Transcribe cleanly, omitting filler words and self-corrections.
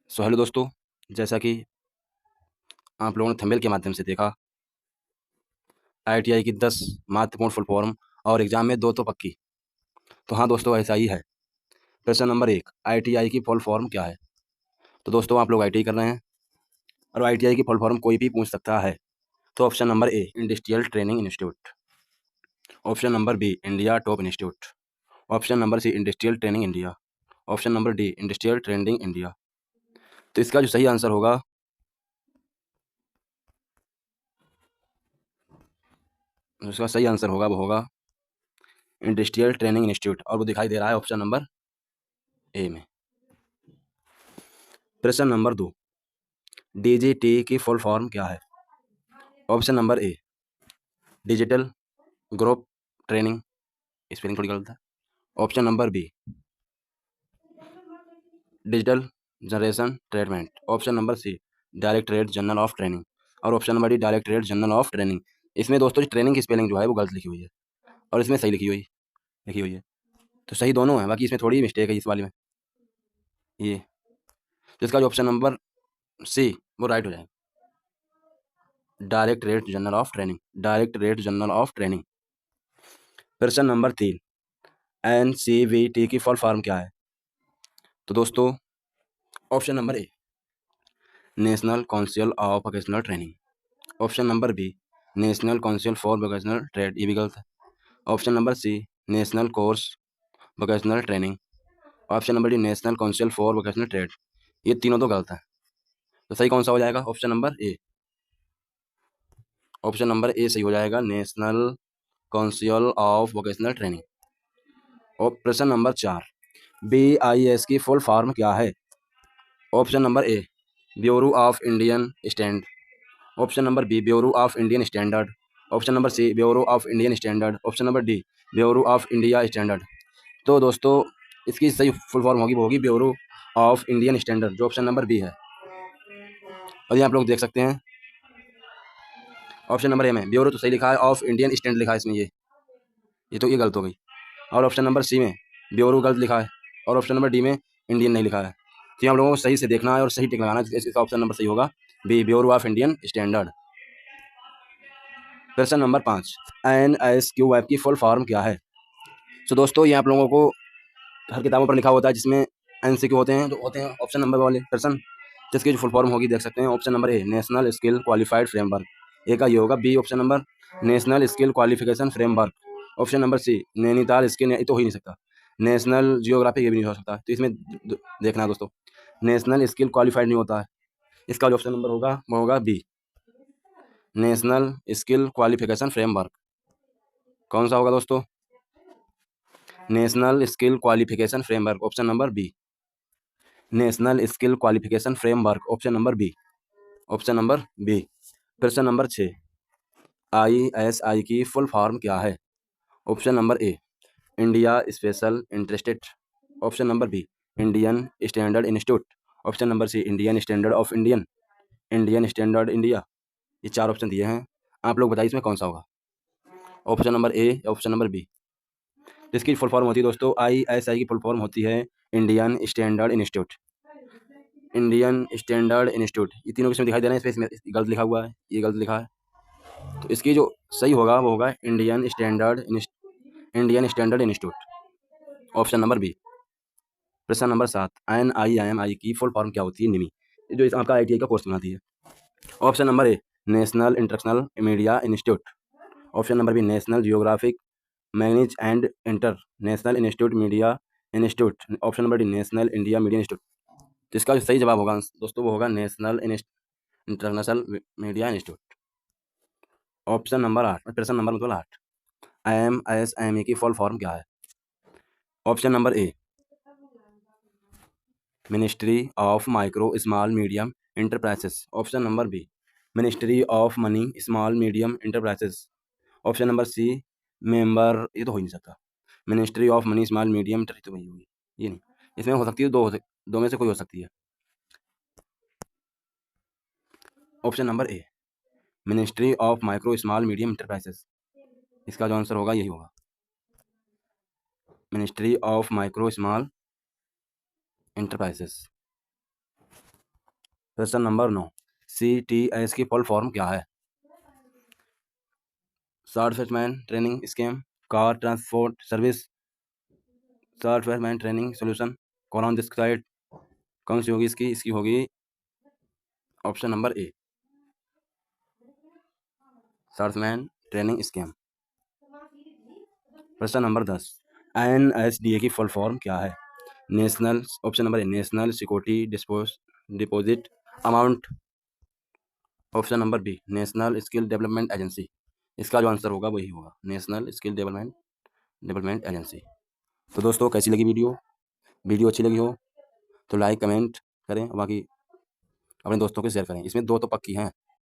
So hello दोस्तों, जैसा कि आप लोगों ने थंबनेल के माध्यम से देखा, आईटीआई की 10 महत्वपूर्ण फुल फॉर्म और एग्जाम में 2 तो पक्की। तो हाँ दोस्तों, ऐसा ही है। प्रश्न नंबर 1, आईटीआई की फुल फॉर्म क्या है? तो दोस्तों, आप लोग आईटीआई कर रहे हैं और आईटीआई की फुल फॉर्म कोई भी पूछ सकता है। तो option number A, industrial training institute. Option number B, India top institute. Option number C, industrial training India. Option number D, industrial training India. तो इसका जो सही आंसर होगा, वो होगा इंडस्ट्रियल ट्रेनिंग इंस्टीट्यूट, और वो दिखाई दे रहा है ऑप्शन नंबर ए में। प्रश्न नंबर 2, डीजीटी की फुल फॉर्म क्या है? Option number A, digital group training, spelling थोड़ी गलत है। Option number B, digital generation treatment. Option number C, directorate general of training. और option number D, directorate general of training. इसमें दोस्तों training की स्पेलिंग जो है वो गलत लिखी हुई है और इसमें सही लिखी हुई है। तो सही दोनों है, बाकी इसमें थोड़ी मिस्टेक है इस वाले में। ये तो इसका जो ऑप्शन नंबर सी वो राइट हो जाएगा, directorate general of training. Directorate general of training. प्रश्न नंबर 3, एनसीवीटी की फुल फॉर्म क्या है? तो दोस्तों, option number A, national council of vocational training. Option number B, national council for vocational trade, ये भी गलत है। Option number C, national course vocational training. Option number D, national council for vocational trade. ये तीनों तो गलत है। तो सही कौन सा हो जाएगा? Option number A. Option number A सही हो जाएगा, national council of vocational training. और प्रश्न नंबर 4, BIS की फुल फॉर्म क्या है? Option number A, bureau of Indian stand. Option number B, bureau of Indian standard. Option number C, bureau of Indian standard. Option number D, bureau of India standard. तो दोस्तों, इसकी सही full form होगी, वो होगी bureau of Indian standard, जो option number B है। और ये आप लोग देख सकते हैं, ऑप्शन नंबर ए में ब्यूरो तो सही लिखा है, ऑफ इंडियन स्टैंडर्ड लिखा है इसमें। ये तो ये गलत हो गई। और ऑप्शन नंबर सी में ब्यूरो गलत लिखा है और ऑप्शन नंबर डी में इंडियन नहीं लिखा है। तो ये आप लोगों को सही से देखना है और सही टिक लगाना है। इसका ऑप्शन नंबर सही होगा B, bureau of Indian standard. प्रश्न नंबर 5, NSQF की फुल फॉर्म क्या है? तो दोस्तों, ये आप लोगों को हर किताबों पर लिखा होता है, जिसमें MCQ होते हैं, तो होते हैं ऑप्शन नंबर वाले प्रश्न, जिसकी जो फुल फॉर्म होगी देख सकते हैं। Option number A, national skill qualified framework. A का ये होगा। B option number, national skill qualification framework. Option number C, Nainital skill, ये तो हो ही नहीं सकता। नेशनल जियोग्राफिक, ये भी नहीं हो सकता। तो इसमें देखना है दोस्तों, नेशनल स्किल क्वालिफाइड नहीं होता है। इसका जो ऑप्शन नंबर होगा वो होगा B, national skill qualification framework. कौन सा होगा दोस्तों? National skill qualification framework, option number B. National skill qualification framework, option number B. Option number B. प्रश्न नंबर 6, ISI की फुल फॉर्म क्या है? Option number A, India special interested. Option number B, Indian standard institute. Option number C, Indian standard of Indian standard India. ये 4 option दिए हैं, आप लोग बताइए इसमें कौन सा होगा, ऑप्शन नंबर ए या ऑप्शन नंबर बी। इसकी फुल फॉर्म होती है दोस्तों, ISI की फुल फॉर्म होती है Indian standard institute. Indian standard institute. ये तीनों किस्में दिखाई दे रहे हैं, इसमें गलत लिखा हुआ है, ये गलत लिखा है। तो इसकी जो सही होगा वो होगा Indian standard institute, option number B. प्रश्न नंबर 7, NIMI की फुल फॉर्म क्या होती है? निमी, जो इस आपका ITI का कोर्स बनाती है। Option number A, national international media institute. Option number B, national geographic manage and international institute media institute. Option number D, national India media institute. तो इसका जो सही जवाब होगा दोस्तों वो होगा national international media institute, option number 8। प्रश्न नंबर मतलब 8, MSME की फुल फॉर्म क्या है? Option number A, ministry of micro small medium enterprises. Option number B, ministry of money small medium enterprises. Option number C, member, ये तो हो ही नहीं सकता, ministry of money small medium, तो वही होगी, ये नहीं। इसमें हो सकती है दो में से कोई हो सकती है। Option number A, ministry of micro small medium enterprises. इसका जो आंसर होगा यही होगा, ministry of micro small enterprises. Question number 9, CTS की फुल फॉर्म क्या है? Software training scheme, car transport service, software training solution, कौन दिस साइड, कौन सी होगी इसकी होगी ऑप्शन नंबर ए, सॉफ्टवेयर ट्रेनिंग स्कीम। प्रश्न नंबर 10, NSDA की फुल फॉर्म क्या है? National, option number A, national security deposit amount, option number B, national skill development agency. इसका जो आंसर होगा वही होगा, नेशनल स्किल डेवलपमेंट एजेंसी। तो दोस्तों कैसी लगी वीडियो अच्छी लगी हो तो लाइक कमेंट करें, बाकी अपने दोस्तों के शेयर करें। इसमें 2 तो पक्की हैं।